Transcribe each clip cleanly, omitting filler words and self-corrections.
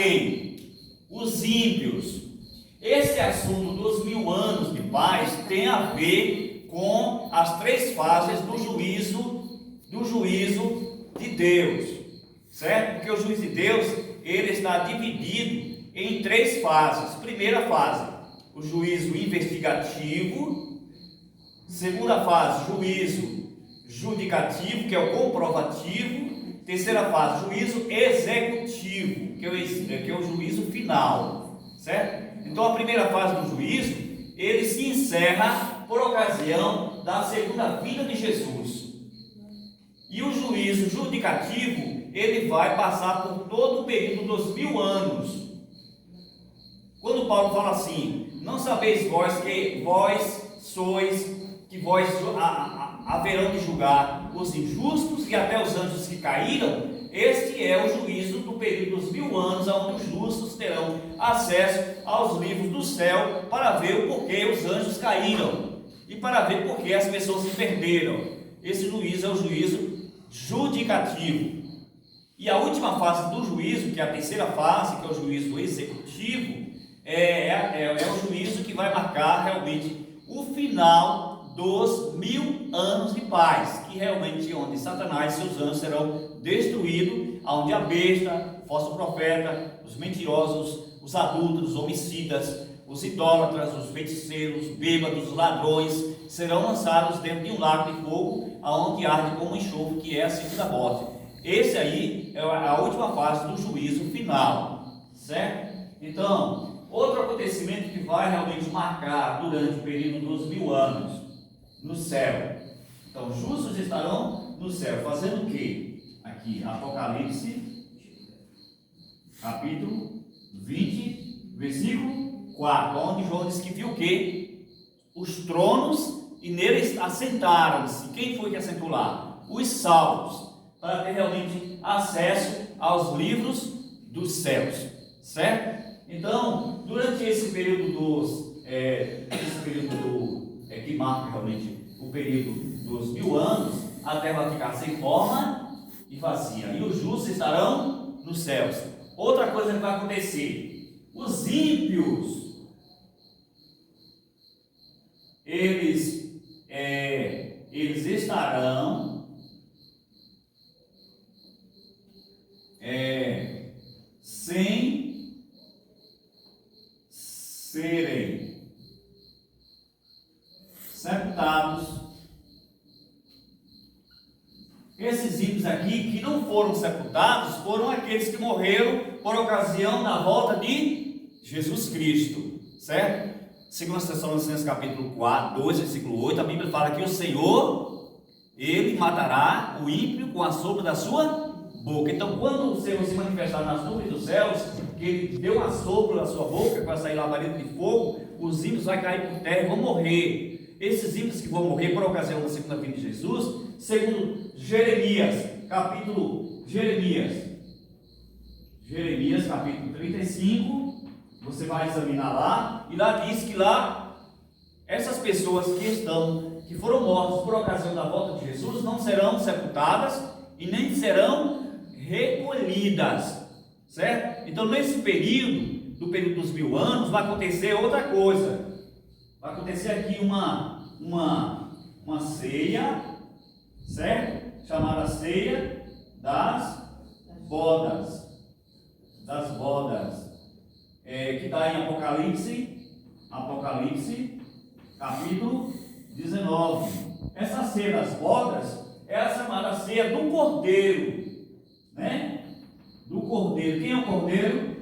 quem? Os ímpios. Esse assunto dos 1000 anos de paz tem a ver com as 3 fases do juízo de Deus, certo? Porque o juízo de Deus, ele está dividido em 3 fases. Primeira fase, o juízo investigativo. Segunda fase, juízo judicativo, que é o comprovativo. Terceira fase, juízo executivo, que é o juízo final, certo? Então a primeira fase do juízo, ele se encerra por ocasião da segunda vinda de Jesus. E o juízo judicativo, ele vai passar por todo o período dos 1000 anos. Quando Paulo fala assim, não sabeis vós que vós sois, que vós haverão de julgar os injustos e até os anjos que caíram? Este é o juízo do período dos 1000 anos, onde os justos terão acesso aos livros do céu para ver o porquê os anjos caíram e para ver porquê as pessoas se perderam. Esse juízo é o juízo judicativo. E a última fase do juízo, que é a terceira fase, que é o juízo executivo, é o juízo que vai marcar realmente o final dos 1000 anos de paz, que realmente onde Satanás e seus anjos serão destruídos, onde a besta, o falso profeta, os mentirosos, os adúlteros, os homicidas, os idólatras, os feiticeiros, os bêbados, os ladrões, serão lançados dentro de um lago de fogo, aonde arde como enxofre, que é a segunda morte. Esse aí é a última fase do juízo final, certo? Então, outro acontecimento que vai realmente marcar durante o período dos 1000 anos, no céu. Então, justos estarão no céu, fazendo o quê? Aqui, Apocalipse, capítulo 20, versículo 4, onde João diz que viu o quê? Os tronos, e neles assentaram-se. Quem foi que assentou lá? Os salvos, para ter realmente acesso aos livros dos céus, certo? Então, durante esse período que marca realmente o período dos 1000 anos, a terra vai ficar sem forma e vazia, e os justos estarão nos céus. Outra coisa que vai acontecer, os ímpios, eles estarão sem serem sepultados. Esses ímpios aqui que não foram sepultados foram aqueles que morreram por ocasião da volta de Jesus Cristo, certo? Segundo Tessalonicenses capítulo 4, 2, versículo 8, a Bíblia fala que o Senhor, ele matará o ímpio com a sopro da sua boca. Então, quando o Senhor se manifestar nas nuvens dos céus, que ele deu um assopro da sua boca para sair labareda de fogo, os ímpios vão cair por terra e vão morrer. Esses ímpios que vão morrer por ocasião da segunda vinda de Jesus, segundo Jeremias, capítulo 35, você vai examinar lá, e lá diz que lá, essas pessoas que foram mortas por ocasião da volta de Jesus, não serão sepultadas e nem serão recolhidas, certo? Então, nesse período, do período dos 1000 anos, vai acontecer outra coisa. Vai acontecer aqui uma ceia, certo? Chamada ceia das bodas. Que está em Apocalipse, capítulo 19. Essa ceia das bodas é a chamada ceia do Cordeiro, né? Do Cordeiro. Quem é o Cordeiro?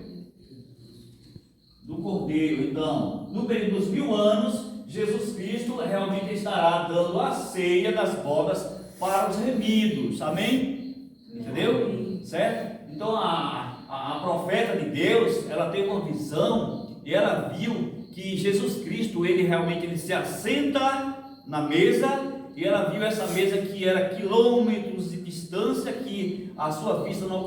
Do Cordeiro. Então, no período dos 1000 anos, Jesus Cristo realmente estará dando a ceia das bodas para os remidos. Amém? Entendeu? Certo? Então, a profeta de Deus, ela tem uma visão e ela viu que Jesus Cristo, ele se assenta na mesa, e ela viu essa mesa que era quilômetros de distância, que a sua vista não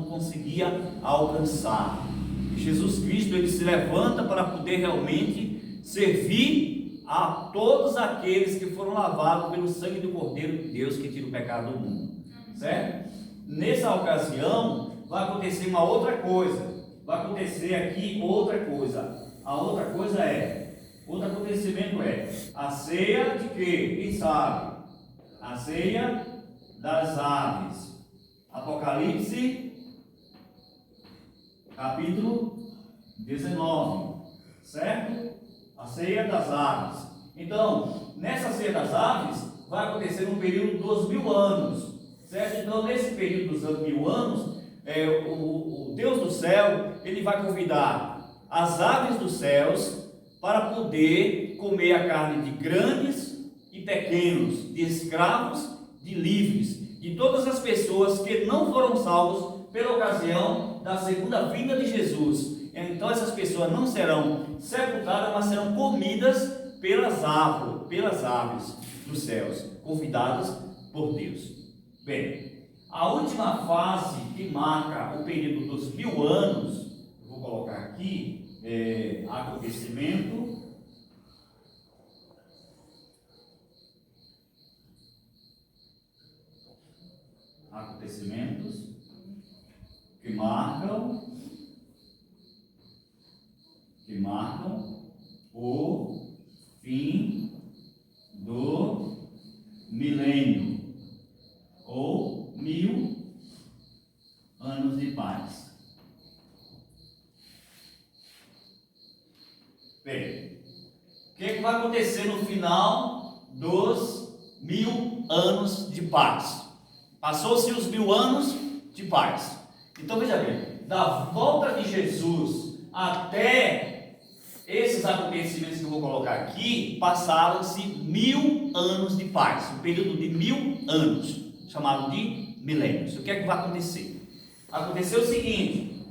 conseguia alcançar. E Jesus Cristo, ele se levanta para poder realmente servir a todos aqueles que foram lavados pelo sangue do Cordeiro de Deus, que tira o pecado do mundo, certo? Nessa ocasião vai acontecer uma outra coisa, vai acontecer aqui outra coisa. Outro acontecimento é a ceia de quê? Quem sabe? A ceia das aves. Apocalipse, capítulo 19, certo? A ceia das aves. Então, nessa ceia das aves, vai acontecer no período dos 1000 anos, certo? Então, nesse período dos 1000 anos, o Deus do céu, ele vai convidar as aves dos céus para poder comer a carne de grandes e pequenos, de escravos, de livres, de todas as pessoas que não foram salvos pela ocasião da segunda vinda de Jesus. Então essas pessoas não serão sepultadas, mas serão comidas pelas aves dos céus, convidadas por Deus. Bem, a última fase que marca o período dos 1000 anos, eu vou colocar aqui, acontecimentos que marcam o fim do milênio ou 1000 anos de paz. Bem, o que vai acontecer no final dos 1000 anos de paz? Passou-se os 1000 anos de paz. Então veja bem, da volta de Jesus até esses acontecimentos que eu vou colocar aqui, passaram-se 1000 anos de paz, um período de 1000 anos, chamado de milênios. O que é que vai acontecer? Aconteceu o seguinte,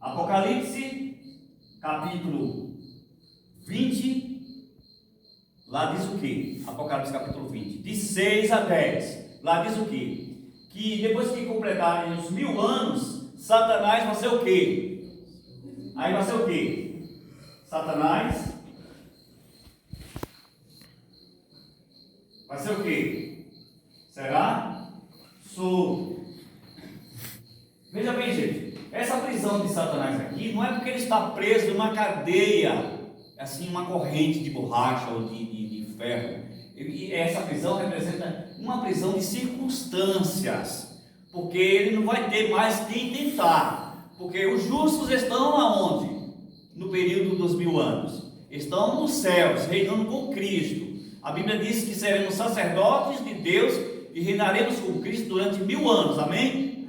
Apocalipse, capítulo 20, lá diz o que? Apocalipse capítulo 20, de 6 a 10, lá diz o que? Que depois que completarem os 1000 anos, Satanás vai ser o que? Aí vai ser o que? Satanás vai ser o que? Será solto. Veja bem, gente, essa prisão de Satanás aqui não é porque ele está preso numa cadeia, assim, uma corrente de borracha ou de ferro. E essa prisão representa uma prisão de circunstâncias, porque ele não vai ter mais quem tentar, porque os justos estão aonde? No período dos 1000 anos, estão nos céus, reinando com Cristo. A Bíblia diz que seremos sacerdotes de Deus e reinaremos com Cristo durante 1000 anos, amém?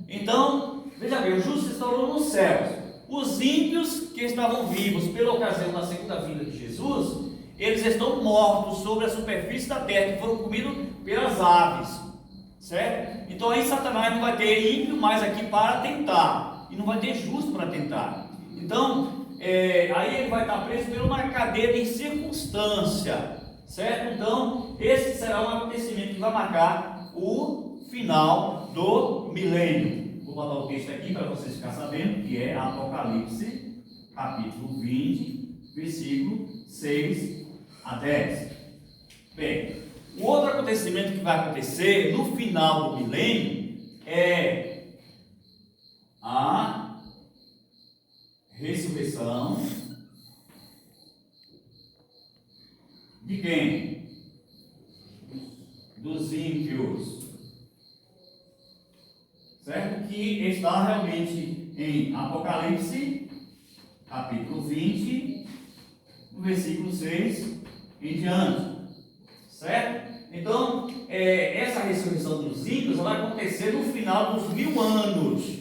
Então, veja bem, os justos estão nos céus. Os ímpios que estavam vivos pela ocasião da segunda vinda de Jesus, eles estão mortos sobre a superfície da terra, que foram comidos pelas aves, certo? Então aí Satanás não vai ter ímpio mais aqui para tentar, e não vai ter justo para tentar. Então, aí ele vai estar preso por uma cadeia de circunstância, certo? Então, esse será um acontecimento que vai marcar o final do milênio. Vou botar o texto aqui para vocês ficarem sabendo, que é Apocalipse, capítulo 20, versículo 6 a 10. Bem, o outro acontecimento que vai acontecer no final do milênio é a ressurreição de quem? Dos ímpios, certo? Que está realmente em Apocalipse, capítulo 20, no versículo 6 em diante, certo? Então, essa ressurreição dos ímpios vai acontecer no final dos 1000 anos.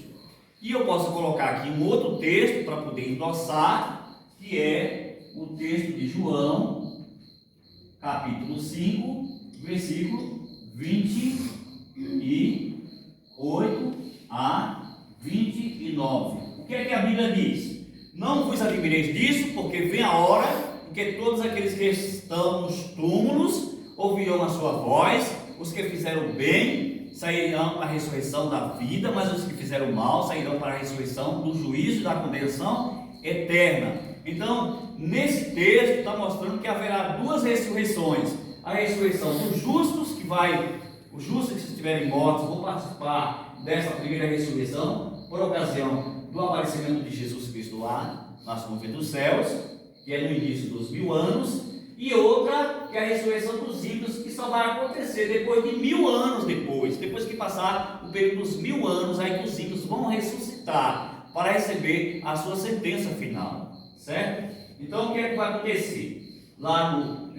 E eu posso colocar aqui um outro texto para poder endossar, que é o texto de João, capítulo 5, versículo 28 a 29. O que é que a Bíblia diz? Não vos admireis disso, porque vem a hora em que todos aqueles que estão nos túmulos ouvirão a sua voz, os que fizeram bem sairão para a ressurreição da vida, mas os que fizeram mal sairão para a ressurreição do juízo e da condenação eterna. Então, nesse texto está mostrando que haverá duas ressurreições: a ressurreição dos justos, os justos que estiverem mortos vão participar dessa primeira ressurreição, por ocasião do aparecimento de Jesus Cristo lá, nas nuvens dos céus, que é no início dos 1000 anos, e outra que é a ressurreição dos ímpios, que só vai acontecer depois de 1000 anos depois que passar o período dos 1000 anos, aí que os ímpios vão ressuscitar para receber a sua sentença final, certo? Então o que é que vai acontecer lá no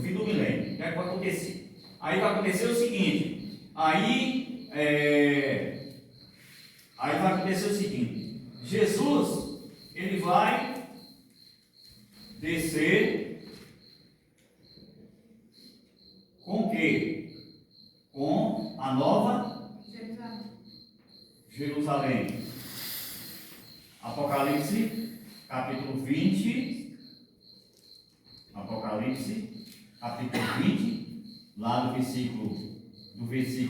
fim do milênio? O que é que vai acontecer? Aí vai acontecer o seguinte, vai acontecer o seguinte, Jesus, ele vai descer com o quê? Com a nova Jerusalém. Apocalipse, capítulo 20. Apocalipse, capítulo 20, lá do versículo 20,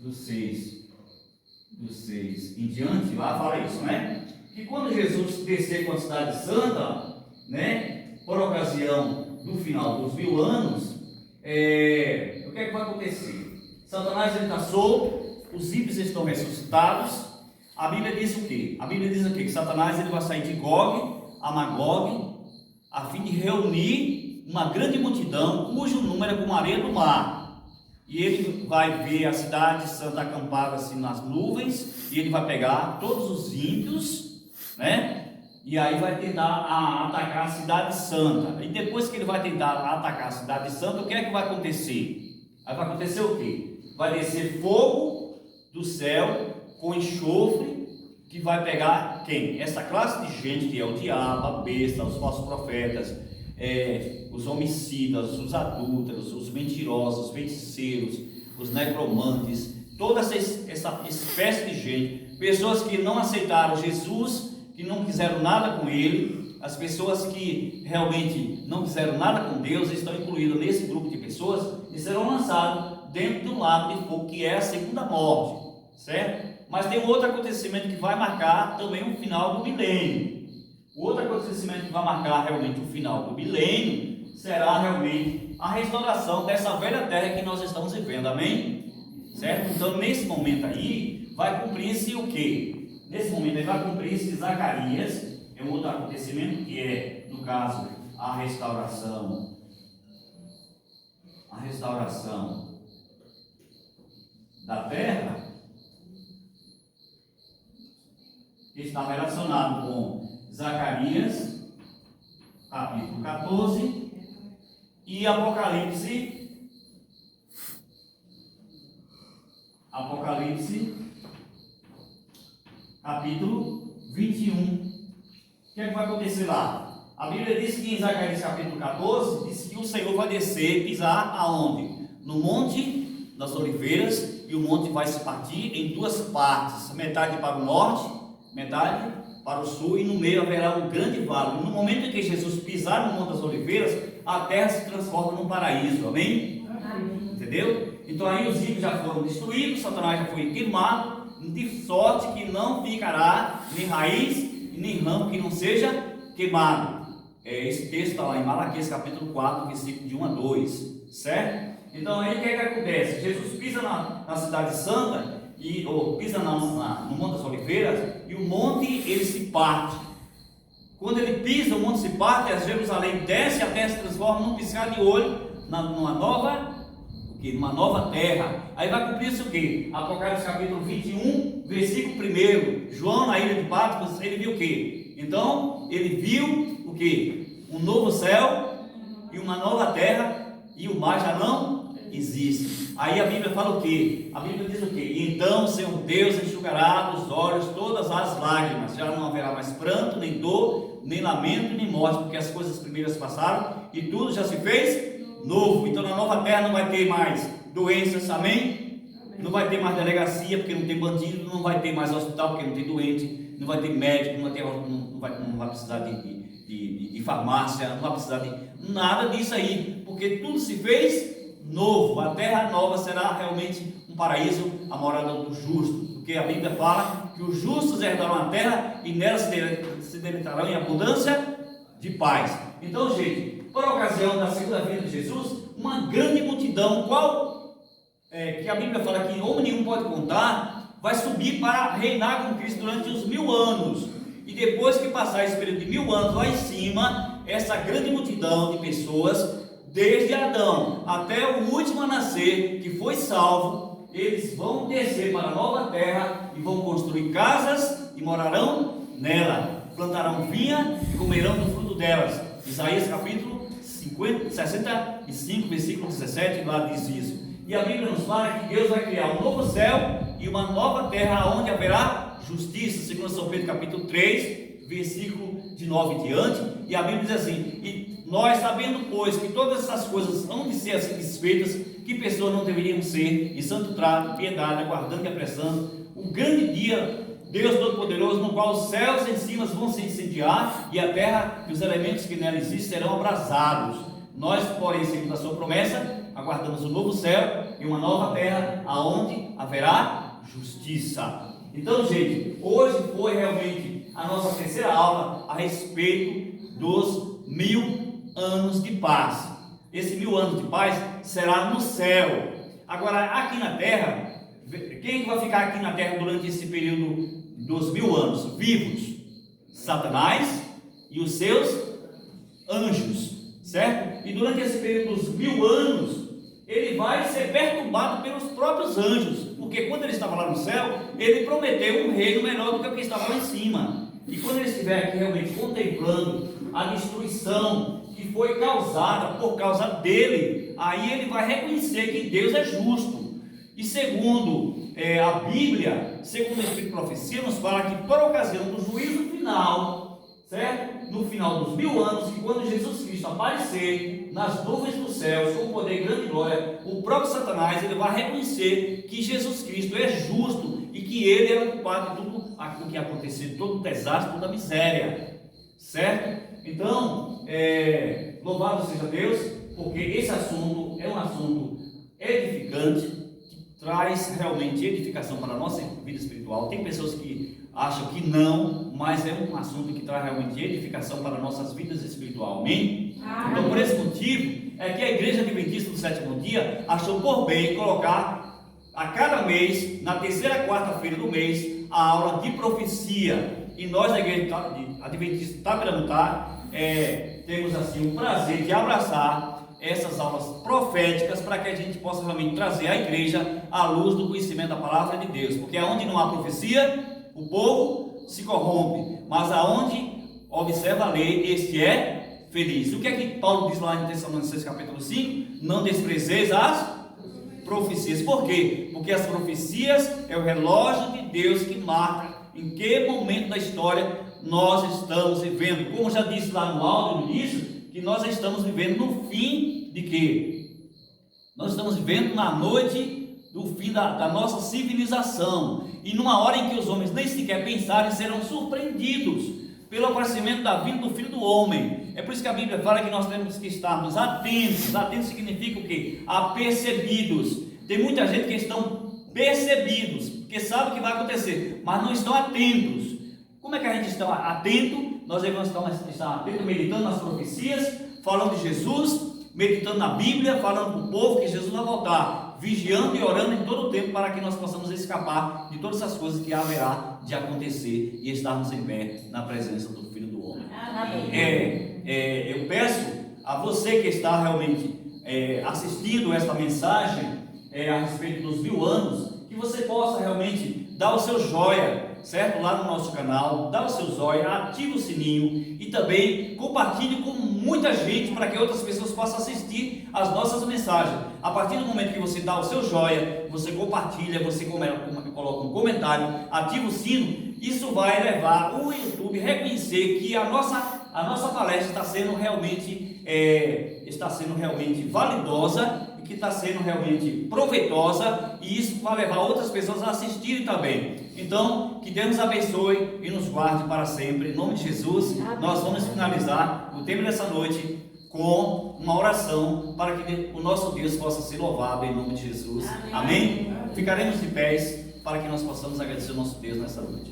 do 6 em diante, lá fala isso, né? Que quando Jesus descer com a cidade santa, né, por ocasião do final dos 1000 anos, o que é que vai acontecer? Satanás está solto, os ímpios estão ressuscitados. A Bíblia diz o quê? A Bíblia diz o quê? Que Satanás ele vai sair de Gog a Magog, a fim de reunir uma grande multidão, cujo número é como a areia do mar. E ele vai ver a cidade santa acampada assim nas nuvens, e ele vai pegar todos os ímpios, né? E aí vai tentar atacar a cidade santa. E depois que ele vai tentar atacar a cidade santa, o que é que vai acontecer? Aí vai acontecer o quê? Vai descer fogo do céu com enxofre, que vai pegar quem? Essa classe de gente que é o diabo, a besta, os falsos profetas, os homicidas, os adúlteros, os mentirosos, os feiticeiros, os necromantes, toda essa espécie de gente, pessoas que não aceitaram Jesus, que não quiseram nada com ele, as pessoas que realmente não quiseram nada com Deus, estão incluídas nesse grupo de pessoas e serão lançados dentro do lago de fogo, que é a segunda morte, certo? Mas tem um outro acontecimento que vai marcar também o final do milênio. O outro acontecimento que vai marcar realmente o final do milênio será realmente a restauração dessa velha terra que nós estamos vivendo, amém? Certo? Então nesse momento aí vai cumprir-se o quê? Nesse momento aí vai cumprir-se Zacarias, é um outro acontecimento que é, no caso, a restauração da terra, que está relacionado com Zacarias, capítulo 14, e Apocalipse, capítulo 21. O que é que vai acontecer lá? A Bíblia diz que em Zacarias capítulo 14, diz que o Senhor vai descer e pisar aonde? No Monte das Oliveiras, e o monte vai se partir em duas partes, metade para o norte, metade para o sul, e no meio haverá um grande vale. No momento em que Jesus pisar no Monte das Oliveiras, a terra se transforma num paraíso, amém? Amém. Entendeu? Então aí os ímpios já foram destruídos, Satanás já foi queimado, de sorte que não ficará nem raiz e nem ramo que não seja queimado. Esse texto está lá em Malaquias capítulo 4, versículo de 1 a 2, certo? Então aí o que é que acontece? Jesus pisa na cidade santa, pisa no Monte das Oliveiras, e o monte ele se parte. Quando ele pisa, o monte se parte, a Jerusalém desce, a terra se transforma num piscar de olho, numa nova terra. Aí vai cumprir-se o quê? Apocalipse capítulo 21, versículo 1. João, na ilha de Patmos, ele viu o quê? Então, ele viu o quê? Um novo céu e uma nova terra, e o mar já não existe. Aí a Bíblia fala o quê? A Bíblia diz o quê? E então o Senhor Deus enxugará dos olhos todas as lágrimas, já não haverá mais pranto, nem dor, nem lamento, nem morte, porque as coisas primeiras passaram e tudo já se fez novo. Então na nova terra não vai ter mais doenças, amém? Não vai ter mais delegacia, porque não tem bandido, não vai ter mais hospital, porque não tem doente, não vai ter médico, não vai precisar de farmácia, não vai precisar de nada disso aí, porque tudo se fez novo. A terra nova será realmente um paraíso, a morada do justo, porque a Bíblia fala que os justos herdarão a terra e nela se deleitarão em abundância de paz. Então, gente, por ocasião da segunda vinda de Jesus, uma grande multidão, que a Bíblia fala que homem nenhum pode contar, vai subir para reinar com Cristo durante os 1000 anos. E depois que passar esse período de 1000 anos lá em cima, essa grande multidão de pessoas, desde Adão até o último a nascer, que foi salvo, eles vão descer para a nova terra e vão construir casas e morarão nela, plantarão vinha e comerão do fruto delas. Isaías capítulo 65, versículo 17, lá diz isso. E a Bíblia nos fala que Deus vai criar um novo céu e uma nova terra onde haverá justiça, segundo São Pedro capítulo 3, versículo de 9 em diante. E a Bíblia diz assim: e nós sabendo, pois, que todas essas coisas hão de ser assim desfeitas, que pessoas não deveriam ser, em santo trato, piedade, aguardando e apressando o grande dia, Deus Todo-Poderoso, no qual os céus em cima vão se incendiar e a terra e os elementos que nela existem serão abrasados. Nós, porém, segundo a sua promessa, aguardamos um novo céu e uma nova terra, aonde haverá justiça. Então, gente, hoje foi realmente a nossa terceira aula a respeito dos 1000 anos de paz. Esse 1000 anos de paz será no céu. Agora, aqui na terra, quem vai ficar aqui na terra durante esse período dos 1000 anos? Vivos: Satanás e os seus anjos, certo? E durante esse período dos 1000 anos, ele vai ser perturbado pelos próprios anjos, porque quando ele estava lá no céu, ele prometeu um reino menor do que o que estava lá em cima. E quando ele estiver aqui realmente contemplando a destruição que foi causada por causa dele, aí ele vai reconhecer que Deus é justo. E segundo a Bíblia, segundo o Espírito de Profecia, nos fala que por ocasião do juízo final, certo? No final dos 1000 anos, que quando Jesus Cristo aparecer nas nuvens dos céus, com poder e grande glória, o próprio Satanás, ele vai reconhecer que Jesus Cristo é justo e que ele é o culpado de tudo aquilo que aconteceu, de todo o desastre, toda a miséria, certo? Então, louvado seja Deus, porque esse assunto é um assunto edificante, traz realmente edificação para a nossa vida espiritual. Tem pessoas que acham que não, mas é um assunto que traz realmente edificação para nossas vidas espirituais. Amém? Então, por esse motivo, é que a Igreja Adventista do Sétimo Dia achou por bem colocar a cada mês, na terceira quarta-feira do mês, a aula de profecia. E nós, da Igreja Adventista de Itabiranutá, temos assim o prazer de abraçar essas aulas proféticas para que a gente possa realmente trazer à igreja a luz do conhecimento da palavra de Deus, porque aonde não há profecia, o povo se corrompe, mas aonde observa a lei, este é feliz. O que é que Paulo diz lá em Tessalonicenses capítulo 5? Não desprezeis as profecias. Por quê? Porque as profecias é o relógio de Deus que marca em que momento da história nós estamos vivendo. Como já disse lá no áudio no início, que nós estamos vivendo no fim de quê? Nós estamos vivendo na noite do fim da nossa civilização, e numa hora em que os homens nem sequer pensarem, serão surpreendidos pelo aparecimento da vinda do Filho do Homem. É por isso que a Bíblia fala que nós temos que estarmos atentos. Atentos significa o quê? Apercebidos. Tem muita gente que estão percebidos, porque sabe o que vai acontecer, mas não estão atentos. Como é que a gente está atento? Nós devemos estar atentos, meditando nas profecias, falando de Jesus, meditando na Bíblia, falando para o povo que Jesus vai voltar, vigiando e orando em todo o tempo para que nós possamos escapar de todas essas coisas que haverá de acontecer e estarmos em pé na presença do Filho do Homem. Eu peço a você que está realmente assistindo esta mensagem a respeito dos 1000 anos, que você possa realmente dar o seu joia, certo? Lá no nosso canal, dá o seu joinha, ative o sininho e também compartilhe com muita gente para que outras pessoas possam assistir as nossas mensagens. A partir do momento que você dá o seu joia, você compartilha, você coloca um comentário, ativa o sino, isso vai levar o YouTube a reconhecer que a nossa palestra está sendo realmente validosa, que está sendo realmente proveitosa, e isso vai levar outras pessoas a assistirem também. Então, que Deus nos abençoe e nos guarde para sempre, em nome de Jesus. Amém. Nós vamos finalizar o tempo dessa noite com uma oração para que o nosso Deus possa ser louvado em nome de Jesus. Amém? Amém? Ficaremos de pés para que nós possamos agradecer o nosso Deus nessa noite.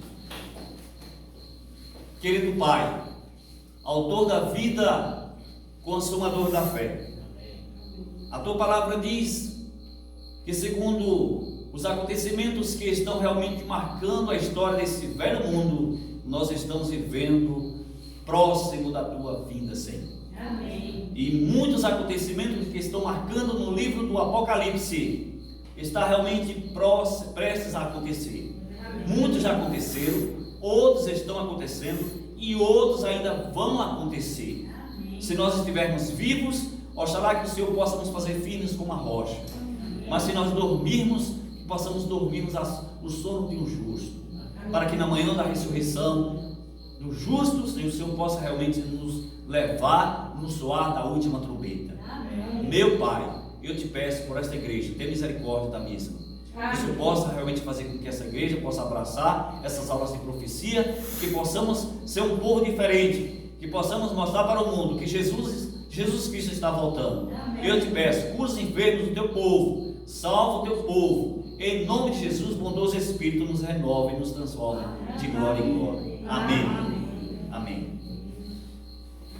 Querido Pai, autor da vida, consumador da fé. A tua palavra diz que, segundo os acontecimentos que estão realmente marcando a história desse velho mundo, nós estamos vivendo próximo da tua vinda, Senhor. Amém. E muitos acontecimentos que estão marcando no livro do Apocalipse está realmente prestes a acontecer. Amém. Muitos já aconteceram, outros estão acontecendo e outros ainda vão acontecer. Amém. Se nós estivermos vivos, oxalá que o Senhor possa nos fazer firmes como a rocha. Mas se nós dormirmos, que possamos dormirmos o sono de um justo, para que na manhã da ressurreição dos justos, o Senhor possa realmente nos levar no soar da última trombeta. Amém. Meu Pai, eu te peço por esta igreja, tenha misericórdia da mesma. Que o Senhor possa realmente fazer com que essa igreja possa abraçar essas aulas de profecia, que possamos ser um povo diferente, que possamos mostrar para o mundo que Jesus Cristo está voltando. Amém. Eu te peço, cura os enfermos do teu povo, salva o teu povo, em nome de Jesus, bondoso Espírito, nos renova e nos transforma de glória em glória. Amém. Amém.